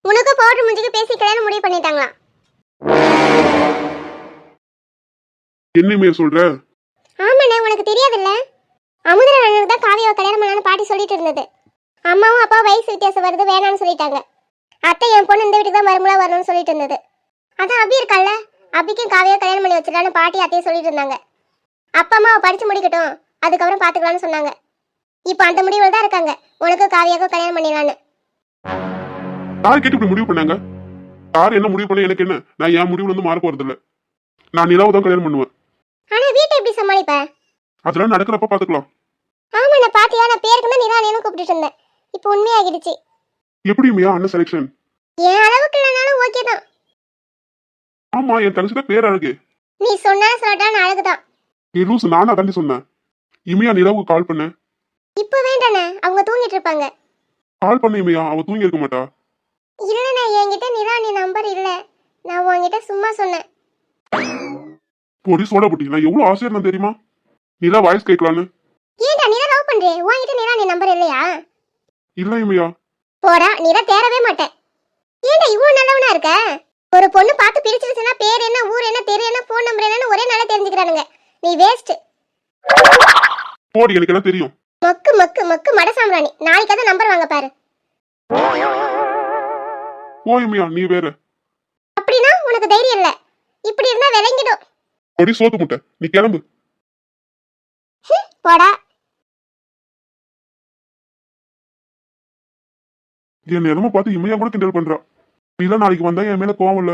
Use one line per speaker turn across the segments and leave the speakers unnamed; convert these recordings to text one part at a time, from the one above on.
உனக்கு பவுடர் முடிஞ்சுக்கு பேசி கல்யாணம் முடிவு பண்ணிட்டாங்களா?
என்னமே சொல்ற?
ஆமாண்ணே, உனக்கு தெரியாதுல்ல? அமுதா அண்ணனுக்கு தான் காவியாவை கல்யாணம் பண்ணலான்னு பாட்டி சொல்லிட்டு இருந்தது. அம்மாவும் அப்பா வயசு வித்தியாசம் வருது வேணான்னு சொல்லிட்டாங்க. அத்தை என் பொண்ணு இந்த வீட்டுக்கு தான் மருமலா வரணும்னு சொல்லிட்டு இருந்தது. அதான் அபி இருக்கால, அபிக்கும் காவியாவை கல்யாணம் பண்ணி வச்சிடலான்னு பாட்டி அத்தையை சொல்லிட்டு இருந்தாங்க. அப்பா அம்மாவை படிச்சு முடிக்கட்டும், அதுக்கப்புறம் பாத்துக்கலாம்னு சொன்னாங்க. இப்போ அந்த முடிவில் தான் இருக்காங்க, உனக்கு காவியாவுக்கும் கல்யாணம் பண்ணிடலான்னு.
யார் கேட்டு இப்படி முடிவு பண்ணாங்க? யார் என்ன முடிவு பண்ண எனக்கு என்ன? நான் என் முடிவுல இருந்து மாற போறது இல்ல. நான் நிலாவை தான் கல்யாணம் பண்ணுவேன்.
ஆனா வீட்டை எப்படி சமாளிப்ப?
அதெல்லாம் நடக்கிறப்ப பாத்துக்கலாம்.
ஆமா, நான் பாத்தியா, நான் பேருக்கு தான் நிலானேன்னு கூப்பிட்டு இருந்தேன். இப்போ உண்மையாகிடுச்சு.
எப்படி மியா அண்ணன் செலக்ஷன்?
என் அளவுக்கு இல்லைனாலும் ஓகே தான்.
ஆமா, என் தங்கச்சி தான் பேர் அழகு.
நீ சொன்னா சொல்லட்டான்னு அழகுதான்.
நீ லூசு, நானா தாண்டி சொன்னேன். இமையா நிலாவுக்கு கால் பண்ண.
இப்போ வேண்டானே, அவங்க தூங்கிட்டு இருப்பாங்க.
கால் பண்ண இமையா, அவ தூங்கி இருக்க மாட்டா.
இல்லண்ணே, என்கிட்ட நிலானி நம்பர் இல்ல, நான் உன்கிட்ட சும்மா சொன்னேன்.
பொடி சோடா புட்டி, நான் எவ்வளவு ஆசையா இருந்தேன் தெரியுமா நிலா வாய்ஸ் கேட்கலான்னு.
ஏன்டா நீ தான் லவ் பண்றே, உன்கிட்ட நிலானி நம்பர் இல்லையா?
இல்ல இமையா.
போடா, நீ தான் தேரவே மாட்டேன். ஏன்டா இவ்வளவு நல்லவனா இருக்க? ஒரு பொண்ணு பார்த்து பிடிச்சிருச்சுன்னா பேர் என்ன, ஊர் என்ன, தெரு என்ன, போன் நம்பர் என்னன்னு ஒரே நாளே தெரிஞ்சுக்கிறானுங்க. நீ வேஸ்ட்.
போடி, எனக்கு எல்லாம் தெரியும்.
மக்கு மக்கு மக்கு மட சாம்பிராணி. நாளைக்காவது நம்பர் வாங்க பாரு.
ஓ இமையா, நீ வேற.
அப்படின்னா உனக்கு தைரியம் இல்ல. இப்படி இருந்தா விளங்கிடும்.
பொடி சோத்து முட்டை, நீ கிளம்பு.
போடா.
என் நிலமை பார்த்து இமையா கூட கிண்டல் பண்றா. நிலா நாளைக்கு வந்தா என் மேல கோவம் இல்ல,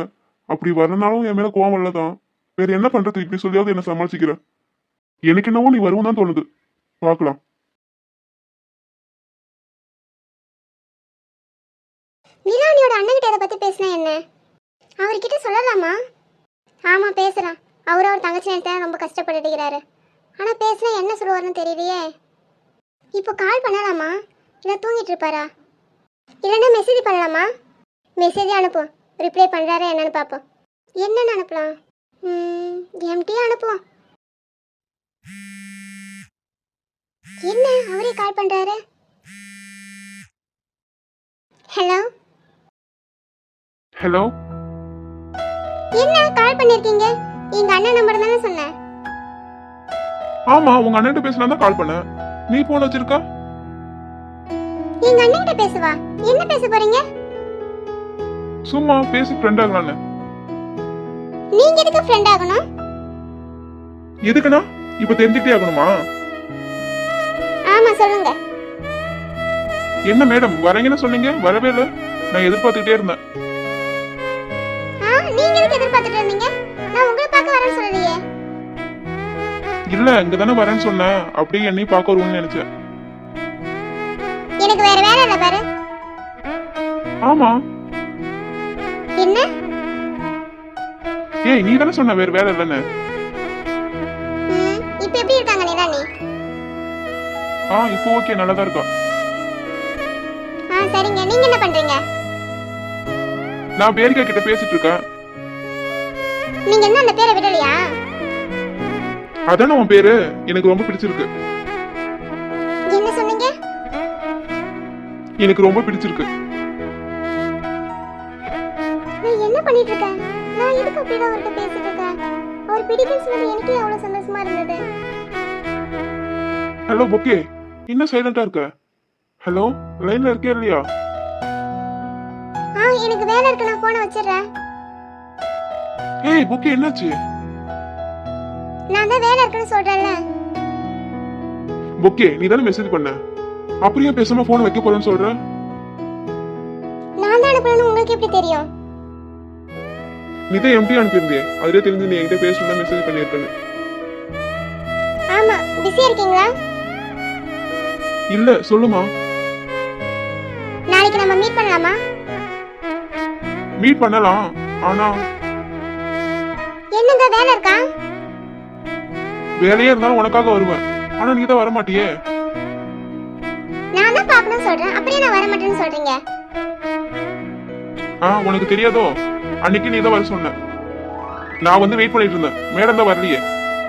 அப்படி வரனாலும் என் மேல கோவம் இல்லதான். வேற என்ன பண்றது? இப்படி சொல்லியாவது என்ன சமாளிச்சுக்கிற. எனக்கு என்னவோ நீ வருவோம் தான் தோணுது. பாக்கலாம்.
நிலானியோட அண்ணன்கிட்ட இதை பத்தி பேசினா என்ன? அவர்கிட்ட சொல்லலாமா? ஆமா பேசுறான். அவரும் அவர் தங்கச்சி நேரத்தை ரொம்ப கஷ்டப்பட்டுக்கிறாரு. ஆனா பேசினா என்ன சொல்லுவாருன்னு தெரியலையே. இப்போ கால் பண்ணலாமா, இல்ல தூங்கிட்டு இருப்பாரா? இல்லைன்னா மெசேஜ் பண்ணலாமா? மெசேஜ் அனுப்புவோம், ரிப்ளை பண்றாரா என்னன்னு பார்ப்போம். என்னன்னு அனுப்பலாம்? எம்டி அனுப்புவோம். என்ன அவரே கால் பண்றாரு? ஹலோ
ஹலோ,
என்ன கால் பண்ணிருக்கீங்க? எங்க அண்ணன் நம்பர் தானே சொன்னேன்.
ஆமா, உங்க அண்ணன் பேசலாம் தான் கால் பண்ண. நீ போன் வச்சிருக்க?
எங்க அண்ணன் கிட்ட பேசுவா? என்ன பேச போறீங்க?
சும்மா பேசி ஃப்ரெண்ட் ஆகலான்னு.
நீங்க எதுக்கு ஃப்ரெண்ட் ஆகணும்?
எதுக்குனா இப்ப தெரிஞ்சுக்கிட்டே ஆகணுமா?
ஆமா சொல்லுங்க.
என்ன மேடம் வரீங்கன்னு சொன்னீங்க, வரவே இல்லை. நான் எதிர்பார்த்துக்கிட்டே இருந்தேன்.
நீங்க எதுக்கு எதிர்பார்த்துட்டு இருந்தீங்க? நான் உங்களை பார்க்க வரேன்னு சொல்லலையே.
இல்ல, இங்க தானே வரேன்னு சொன்னேன். அப்படியே என்னையும் பார்க்க வருவோம்னு நினைச்சேன்.
எனக்கு வேற வேலை இல்ல பாரு.
ஆமா.
என்ன?
ஏய், நீ தானே சொன்ன வேற வேலை இல்லைன்னு.
இப்போ எப்படி இருக்காங்க நிலானி?
இப்போ ஓகே, நல்லதா இருக்கா.
சரிங்க, நீங்க என்ன பண்றீங்க?
நான் பேரிகா கிட்ட பேசிட்டு இருக்கேன்.
நீங்க என்ன அந்த பேரை விடலையா?
அதான உன் பேரு, எனக்கு ரொம்ப பிடிச்சிருக்கு.
என்ன சொன்னீங்க?
எனக்கு ரொம்ப பிடிச்சிருக்கு.
நான் என்ன பண்ணிட்டு இருக்கேன்? நான் எதுக்கு அப்படியே அவர்கிட்ட பேசிட்டு இருக்கேன்? அவர் பிடிக்குன்னு சொன்னது எனக்கே அவ்வளவு சந்தோஷமா இருந்தது.
ஹலோ பொக்கே, என்ன சைலண்டா இருக்க? ஹலோ, லைன்ல இருக்கே இல்லையா?
எனக்கு வேலை இருக்கு, நான் போனை வச்சிடுறேன்.
ஏய் பொக்கே, என்னாச்சு?
நான் தான் வேலை இருக்குன்னு சொல்றேன்ல.
பொக்கே, நீ தானே மெசேஜ் பண்ண, அப்படியே பேசாம போன் வைக்க போறேன்னு சொல்ற.
நான் தான் அனுப்பணும்னு உங்களுக்கு எப்படி தெரியும்?
நீ தான் எம்டி அனுப்பியிருந்தே, அதுலயே தெரிஞ்சு நீ என்கிட்ட பேசணும்னா மெசேஜ் பண்ணிருக்கேன்னு.
ஆமா, பிஸியா இருக்கீங்களா?
இல்ல, சொல்லுமா.
நாளைக்கு நாளைக்கு நம்ம மீட் பண்ணலாமா?
மீட் பண்ணலாம். ஆனா
என்னங்க வேலை இருக்கா?
வேலையே இருந்தாலும் உனக்காக வருவேன். ஆனா நீ தான் வர மாட்டியே.
நான் தான் பாக்கணும்னு சொல்றேன், அப்படியே நான் வர மாட்டேன்னு சொல்றீங்க.
உனக்கு தெரியாதோ? அன்னைக்கு நீ தான் வர சொன்ன. நான் வந்து வெயிட் பண்ணிட்டு இருந்தேன். மேடம் தான் வரலையே.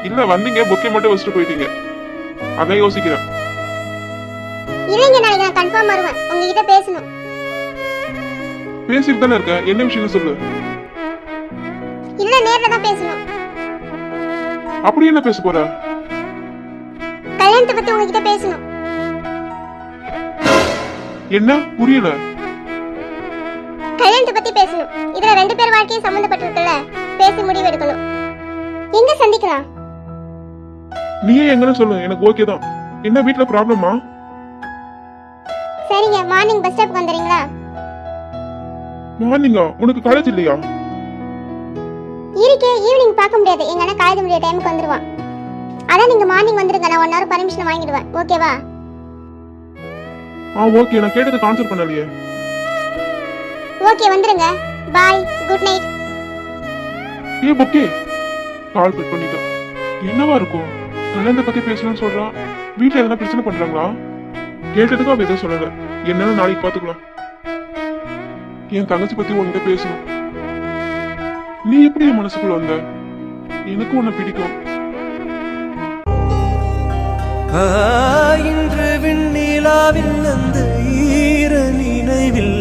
இல்ல வந்தீங்க, பொக்கே மட்டும் வச்சுட்டு போயிட்டீங்க. அதான் யோசிக்கிறேன்.
இல்லைங்க, நாளைக்கு நான் கன்ஃபார்ம் வருவேன். உங்ககிட்ட பேசணும்.
பேசிட்டு தானே இருக்க, என்ன விஷயம் சொல்லு.
இல்ல, நேர்ல தான் பேசணும்.
அப்படி என்ன பேச போற?
கல்யாணத்தை பத்தி உங்ககிட்ட பேசணும்.
என்ன புரியல?
கல்யாணத்தை பத்தி பேசணும். இதுல 2 பேர் வாழ்க்கையும் சம்பந்தப்பட்டிருக்குல்ல, பேசி முடிவு எடுக்கணும். எங்க சந்திக்கலாம்?
நீயே எங்கன்னு சொல்லு, எனக்கு ஓகே தான். என்ன வீட்ல ப்ராப்ளமா?
சரிங்க, மார்னிங் பஸ் ஸ்டாப் வந்துறீங்களா?
மார்னிங்கா? உனக்கு காலேஜ் இல்லையா?
இருக்கே, ஈவினிங் பார்க்க முடியாது. எங்க அண்ணா காலேஜ் முடிய டைமுக்கு வந்துருவான். அதான் நீங்க மார்னிங் வந்துருங்க, நான் 1 hour பர்மிஷன் வாங்கிடுவேன். ஓகேவா?
ஓகே, நான் கேட்டது கான்செப்ட் பண்ணலையே.
ஓகே, வந்துருங்க. Bye, good night.
Okay, call cut பண்ணிட்டேன். என்னவா இருக்கும்? கல்யாணத்தை பத்தி பேசணும்னு சொல்றான். வீட்டுல எதனா பிரச்சனை பண்றாங்களா? கேட்டதுக்கு அவ எதுவும் சொல்லல. என்னன்னு நாளைக்கு பாத்துக்கலாம். என் தங்கச்சி பத்தி உன்கிட்ட பேசணும். நீ எப்படி என் மனசுக்குள்ள வந்த? எனக்கு உன்னை பிடிக்கும்.
இன்று விண்ணிலாவில் அந்த ஈர நினைவில்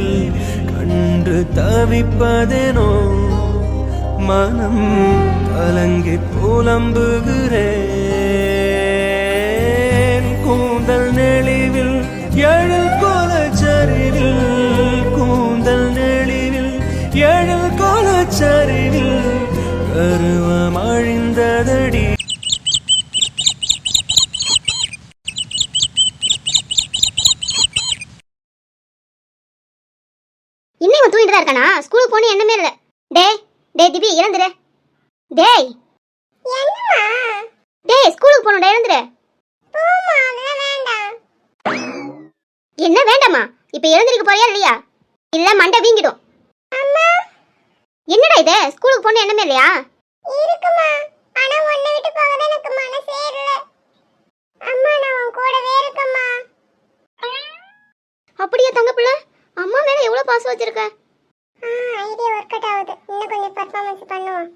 கண்டு தவிப்பதேனோ மனம் கலங்கி புலம்புகிறேன். கூந்தல் நெளிவில் எழில் கோலச்சரிவில், கூந்தல் நெளிவில் எழில் கோலச்சரிவில் கருவம் அழிந்ததடி.
இன்னும் தூங்கிட்டு தான் இருக்கானா? ஸ்கூலுக்கு போன எண்ணமே இல்ல. டேய் டேய் திபி, எழுந்துரு. டேய் என்னம்மா? டேய் ஸ்கூலுக்கு போணும், டேய் எழுந்துரு. போமா, அதெல்லாம் வேண்டாம். என்ன வேண்டாமா? இப்ப எழுந்திருக்க போறியா இல்லையா? இல்ல மண்டை வீங்கிடும். அம்மா, என்னடா இது? ஸ்கூலுக்கு போன எண்ணமே இல்லையா? இருக்குமா, ஆனா உன்னை விட்டு போக எனக்கு மனசே இல்ல. அம்மா, நான் உன் கூடவே இருக்கேம்மா. அப்படியே தங்க பிள்ளை, அம்மா மேல எவ்வளவு பாசம் வச்சிருக்க. ஐடியா வொர்க் அவுட் ஆகுது. இன்னும் கொஞ்சம் பெர்ஃபார்மன்ஸ் பண்ணுவோம்.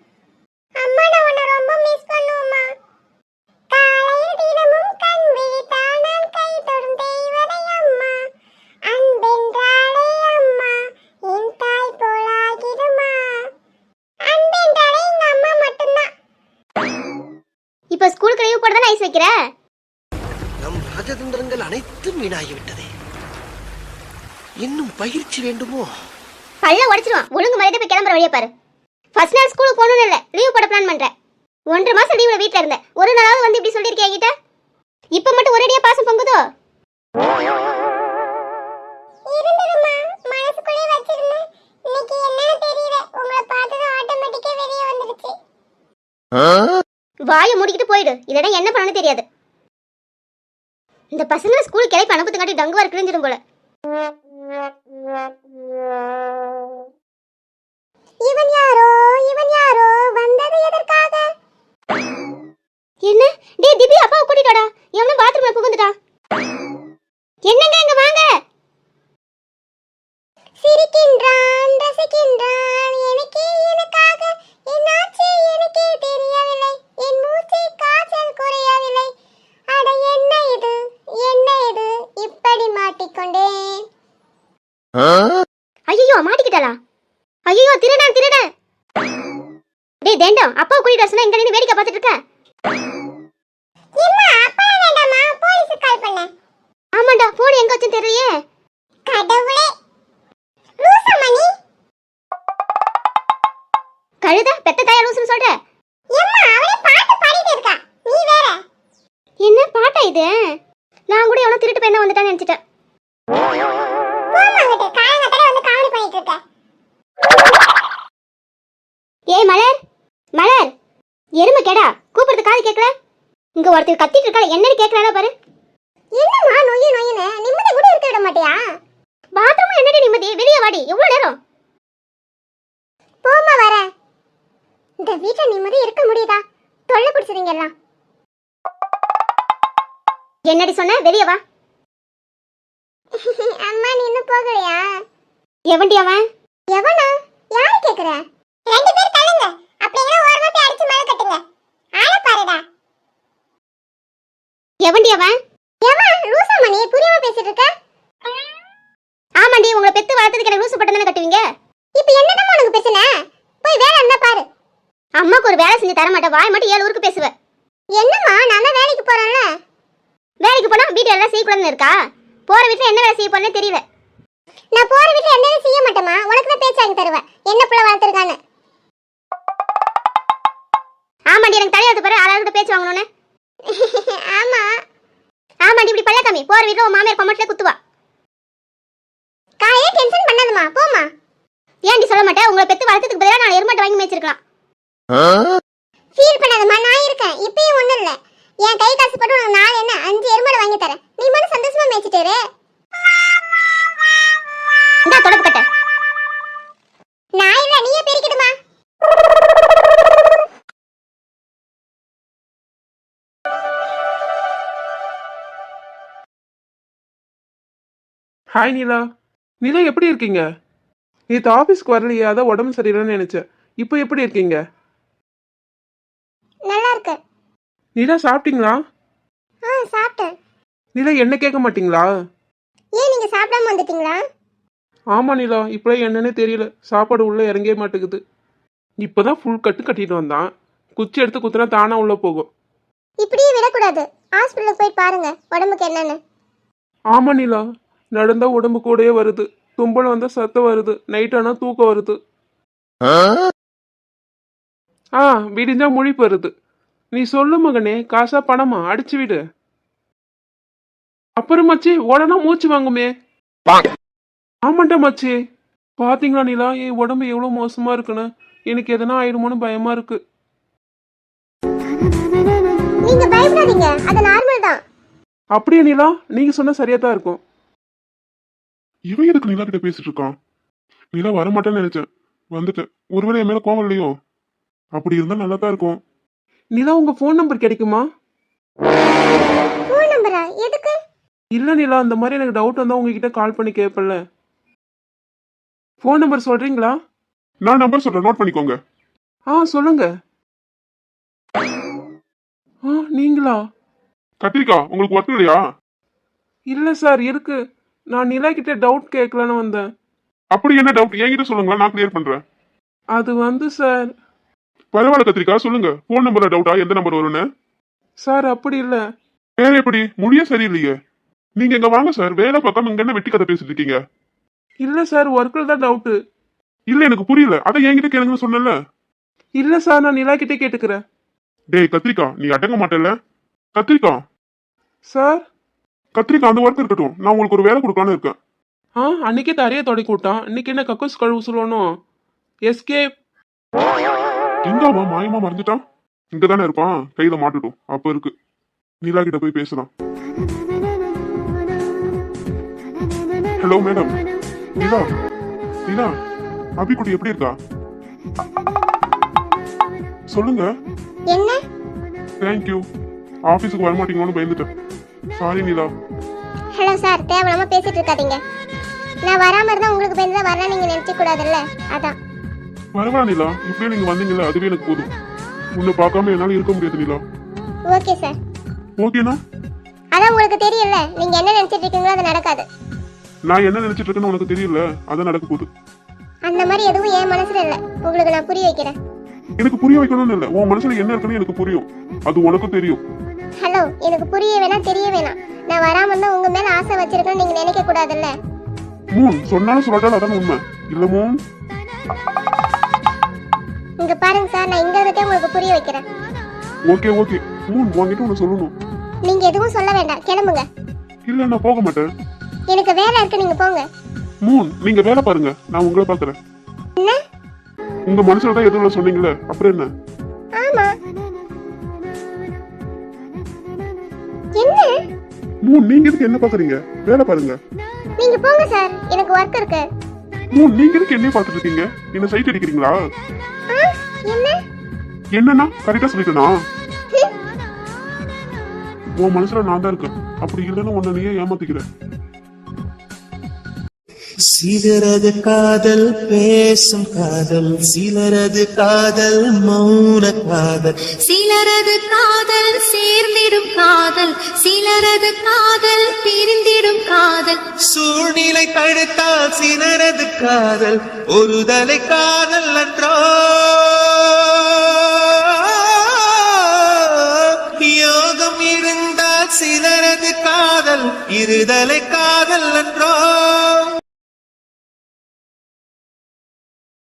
அம்மா, நான் உன்னை ரொம்ப மிஸ் பண்ணுவேம்மா. காலையில் தினமும் கண் விழித்தால் நான் கை தொடும் தெய்வதை அம்மா. அன்பென்றாலே அம்மா என் தாய் போலாகிடுமா. அன்பென்றாலே எங்க அம்மா மட்டும்தான். இப்ப ஸ்கூலுக்கு லீவ் போட தான் ஐஸ் வைக்கிற?
நம் ராஜதந்திரங்கள் அனைத்தும் வீணாகிவிட்டதே. இன்னும் பயிற்சி வேண்டுமோ?
பல்ல உடைச்சிருவான். ஒழுங்கு மரியாதை போய் கிளம்புற வழியை பாரு. ஃபர்ஸ்ட் நாள் ஸ்கூலுக்கு போகணும்னு இல்லை, லீவ் போட பிளான் பண்றேன். 1.5 மாசம் லீவ்ல வீட்ல இருந்தேன். ஒரு நாளாவது வந்து இப்படி சொல்லியிருக்கேன் என்கிட்ட. இப்ப மட்டும் ஒரேடியா பாசம் பொங்குதோ? இருந்ததுமா, மனசுக்குள்ளே வச்சிருந்தேன். இன்னைக்கு என்னன்னு தெரியல, உங்களை பார்த்தது ஆட்டோமேட்டிக்கா வெளியே வந்துருச்சு. வாயை மூடிக்கிட்டு போயிடு, இல்லனா என்ன பண்ணனும் தெரியாது. இந்த பசங்க ஸ்கூலுக்கு கிளப்பி அனுப்புறதுக்காட்டி டங்குவா இருக்குன்னு போல. இவன் யாரோ வந்தது எதற்காக? என்ன? டேய் திபி, அப்பாவை கூட்டிட்டு வாடா. எவனோ பாத்ரூம்ல புகுந்துட்டான். என்னங்க, இங்க வாங்க. சிரிக்கின்றான், ரசிக்கின்றான். எனக்காக என்னாச்சு எனக்கே தெரியவில்லை. என் மூச்சை காய்ச்சல் குறையவில்லை. அட என்ன இது இப்படி மாட்டிக்கொண்டேன். ஐயோ, மாட்டிக்கிட்டாளா? ஐயோ, திருடன். டேய் தேண்டம், அப்பா கூட்டிட்டு வர சொன்னா இங்க நின்னு வேடிக்கை பார்த்துட்டு இருக்க. அம்மா, அப்பா வேண்டாமா, போலீஸ்க்கு கால் பண்ண. ஆமாடா, போன் எங்க வச்சேன்னு தெரியலையே. கடவுளே, லூசா மணி. கழுத பெத்த தாயா லூசுன்னு சொல்ற? அம்மா, அவளே பாட்டு பாடிட்டு இருக்கா, நீ வேற. என்ன பாட்டா இது? நான் கூட எவனோ திருட்டு பையனா வந்துட்டான்னு நினைச்சிட்டேன். போமாங்கட்ட, காலங்கட்டல வந்து காமெடி பண்ணிட்டு இருக்க. ஏய் மலர், எருமை கேடா, கூப்பிடுறது காது கேட்கல. இங்க ஒருத்தர் கத்திட்டு இருக்கா, என்னன்னு கேட்கறானா பாரு. என்னம்மா நொய்யு நொய்யுன்னு நிம்மதி கூட இருக்க விட மாட்டியா? பாத்ரூம்ல என்னடி நிம்மதி, வெளியே வாடி. எவ்வளவு நேரம்? போமா வர. இந்த வீட்டுல நிம்மதி இருக்க முடியுதா? தொல்லை பிடிச்சதுங்க எல்லாம். என்னடி சொன்ன? வெளியே வா. அம்மா நீ இன்னும் போகலையா? எவன்டி அவன்? எவனா? யாரு கேக்குற? ரெண்டு பேர் தள்ளுங்க. அப்படியே ஓரமா போய் அடிச்சு மேல கட்டுங்க. ஆள பாருடா. எவன்டி அவன்? எவன்? லூசாமா நீ புரியாம பேசிட்டு இருக்க? ஆமாண்டி, உங்களை பெத்து வளர்த்ததுக்கு எனக்கு லூசு பட்டம் தானே கட்டுவீங்க. இப்போ என்னடா உனக்கு பிரச்சனை? போய் வேலை என்ன பாரு. அம்மாக்கு ஒரு வேலை செஞ்சு தர மாட்டேன். வாய் மட்டும் 7 ஊருக்கு பேசுவேன். என்னம்மா நான் தான் வேலைக்கு போறேன்ல. வேலைக்கு போனா வீட்டு எல்லாம் செய்யக்கூடாதுன்னு இருக்கா? போற வீட்டுல என்ன வேலை செய்ய போறேன்னு தெரியல. நான் போற வீட்டுல என்ன வேலை செய்ய மாட்டேமா. உனக்கு தான் பேச்சு வாங்கி தருவேன். என்ன புள்ள வளர்த்துருக்கான்னு. ஆமாண்டி, எனக்கு தலையாத்து பாரு. ஆளாளுக்கிட்ட பேச்சு வாங்கணும்னு. ஆமா ஆமாண்டி, இப்படி பல்ல காமி. போற வீட்டுல உன் மாமியார் கொமட்டில குத்துவா. காலையே டென்ஷன் பண்ணாதம்மா. போமா. ஏன்டி சொல்ல மாட்டேன்? உங்களை பெத்து வளர்த்ததுக்கு பதிலா நான் எருமாட்டை வாங்கி மேய்ச்சிருக்கலாம். ஃபீல் பண்ணாதம்மா, நான் இருக்கேன். இப்பயும் ஒண்ணும் இல்ல. என் கை காசு போட்டு உனக்கு 4 என்ன 5 எருமாடு வாங்கி தரேன். நீ மட்டும் சந்தோஷமா மேய்ச்சிட்டு இரு. இந்த தொடப்பு கட்ட. நான் இல்ல, நீயே பெரிக்கிடுமா.
ஹாய் நிலா. நிலா எப்படி இருக்கீங்க? நேற்று ஆஃபீஸ்க்கு வரலையே, அதான் உடம்பு சரியில்லைன்னு நினைச்சேன். இப்போ எப்படி இருக்கீங்க?
நல்லா இருக்கு.
நிலா சாப்பிட்டீங்களா?
சாப்பிட்டேன்.
நிலா என்ன கேட்க மாட்டீங்களா?
ஏன் நீங்க சாப்பிடாம வந்துட்டீங்களா?
ஆமா நிலா, இப்போலாம் என்னன்னே தெரியல. சாப்பாடு உள்ளே இறங்கவே மாட்டேங்குது. இப்போதான் ஃபுல் கட்டு கட்டிட்டு வந்தான். குச்சி எடுத்து குத்துனா தானா உள்ளே போகும்.
இப்படியே விடக்கூடாது. ஹாஸ்பிட்டலுக்கு போய் பாருங்க உடம்புக்கு என்னன்னு.
ஆமா நிலா, நடந்தா உடம்பு கூடயே வருது. தும்பல் வந்தா சத்தம் வருது. நைட் ஆனா தூக்கம் வருது. விடிஞ்சா முழிப்பு வருது. நீ சொல்லு மகனே, காசா பணமா? அடிச்சு விடு. அப்புறம் மச்சி உடனே மூச்சு வாங்குமே. ஆமாண்டா மச்சி. பாத்தீங்களா நிலா, என் உடம்பு எவ்வளவு மோசமா இருக்குன்னு. எனக்கு எதனா ஆயிடுமோன்னு பயமா இருக்கு.
நீங்க பயப்படாதீங்க, அது நார்மல் தான்.
அப்படியே நிலா, நீங்க சொன்ன சரியா தான் இருக்கும்.
இவன் எதுக்கு நிலா கிட்ட பேசிட்டு இருக்கான்? நிலா வரமாட்டேன்னு நினைச்சேன், வந்துட்டேன். ஒருவேளை என் மேல கோவம் இல்லையோ? அப்படி இருந்தா நல்லா தான் இருக்கும்.
நிலா, உங்க ஃபோன் நம்பர் கிடைக்குமா?
ஃபோன் நம்பரா? எதுக்கு?
இல்ல நிலா, அந்த மாதிரி எனக்கு டவுட் வந்தா உங்ககிட்ட கால் பண்ணி கேட்பல. ஃபோன் நம்பர் சொல்றீங்களா?
நான் நம்பர் சொல்றேன், நோட் பண்ணிக்கோங்க.
சொல்லுங்க. நீங்களா?
கத்திரிக்கா, உங்களுக்கு ஒர்க் இல்லையா?
இல்ல சார், இருக்கு. நான் நிலா கிட்ட டவுட் கேட்கலான்னு வந்தேன்.
அப்படி என்ன டவுட் என்கிட்ட சொல்லுங்களா, நான் கிளியர் பண்றேன்.
அது வந்து சார்.
பரவாயில்ல கத்திரிக்கா, சொல்லுங்க. போன் நம்பர்ல டவுட்டா? எந்த நம்பர் வரும்னு?
சார் அப்படி இல்ல.
வேற எப்படி? மொழியே சரியில்லையே. நீங்க இங்க வாங்க சார். வேலை பார்க்காம இங்க என்ன வெட்டி கதை பேசிட்டு இருக்கீங்க?
இல்ல சார், ஒர்க்ல தான் டவுட்.
இல்ல எனக்கு புரியல. அதை என்கிட்ட கேளுங்கன்னு சொன்னல.
இல்ல சார், நான் நிலா கிட்டே கேட்டுக்கிறேன்.
டேய் கத்திரிக்கா, நீ அடங்க மாட்டேல்ல? கத்திரிக்கா
சார்.
கத்திரிக்கா, அந்த ஒர்க் இருக்கட்டும். நான் உங்களுக்கு ஒரு வேலை கொடுக்கலான்னு இருக்கேன்.
அன்னைக்கே தரைய தொடக்கி விட்டான். இன்னைக்கு என்ன கக்கூஸ் கழுவு சொல்லணும்? எஸ்கேப்.
எங்க அவன் மாயமா மறைஞ்சிட்டான்? இங்கதானே இருப்பான். கையில மாட்டுட்டும். அப்ப இருக்கு. நிலா கிட்ட போய் பேசலாம். Hello madam. நிலா, நிலா, அபிக்குட்டி எப்படி இருக்கா? சொல்லுங்க.
என்ன?
தேங்க்யூ. ஆபீஸுக்கு வரமாட்டீங்களோன்னு பயந்துட்டேன். சாரி நிலா.
ஹலோ சார், தேவையில்லாம பேசிட்டு இருக்காதீங்க. நான் வராம இருந்தா உங்களுக்கு பயந்து தான் வரல, நீங்க நினைக்க கூடாதுல்ல, அதான்.
பரவாயில்ல நிலா, இப்படியே நீங்க வந்தீங்கல்ல, அதுவே எனக்கு போதும். உன்னை பார்க்காம என்னால இருக்க முடியாது நிலா.
Okay sir.
ஓகேனா?
அதான் உங்களுக்கு தெரியல, நீங்க என்ன நினைச்சிட்டு இருக்கீங்களோ அது நடக்காது.
நான் என்ன நினைச்சிட்டு இருக்கேன்னு உனக்கு தெரியல, அதான் நடக்க போகுது.
அந்த மாதிரி எதுவும் என் மனசுல இல்ல, உங்களுக்கு நான் புரிய வைக்கிறேன்.
எனக்கு புரிய வைக்கணும்னு இல்ல, உன் மனசுல என்ன இருக்குன்னு எனக்கு புரியும். அது உனக்கும் தெரியும்.
ஹலோ, எனக்கு புரிய வேணாம், தெரிய வேணாம். நான் வராம இருந்தா உங்க மேல ஆசை வச்சிருக்கேன்னு நீங்க நினைக்க கூடாதுல்ல.
மூன் சொன்னாலும் சொல்லட்டாலும் அதான் உண்மை இல்ல மூன்.
இங்க பாருங்க சார், நான் இங்க இருந்தே உங்களுக்கு புரிய வைக்கிறேன்.
ஓகே ஓகே மூன், உன்கிட்ட ஒண்ணு சொல்லணும்.
நீங்க எதுவும் சொல்ல வேண்டாம், கிளம்புங்க.
இல்ல நான் போக மாட்டேன்.
எனக்கு வேலை இருக்கு, நீங்க போங்க.
மூன், நீங்க வேலை பாருங்க, நான் உங்களை பாக்குறேன்.
என்ன?
உங்க மனசுல தான் எதுவும் சொன்னீங்களே, அப்புறம் என்ன?
ஆமா. என்ன?
மூன், நீங்க எதுக்கு என்ன பாக்குறீங்க? வேலை பாருங்க.
நீங்க போங்க சார், எனக்கு ஒர்க் இருக்கு.
நீங்க எதுக்கு என்னைய பார்த்துட்டு இருக்கீங்க? என்ன சைட் அடிக்கிறீங்களா?
ஆ, என்ன
என்னன்னா கரெக்டா சொல்லிட்டேனா? உன் மனசுல நான் தான் இருக்கேன். அப்படி இல்லைன்னு உன்னை நீயே ஏமாத்திக்கிற.
சிலரது காதல் பேசும் காதல், சிலரது காதல் மௌன காதல்,
சிலரது காதல் சேர்ந்திடும் காதல், சிலரது காதல் பிரிந்திடும் காதல்.
சூழ்நிலை தடுத்தால் சிலரது காதல் ஒரு தலை காதல் அன்றோ. யோகம் இருந்தால் சிலரது காதல் இருதலை காதல் அன்றோ.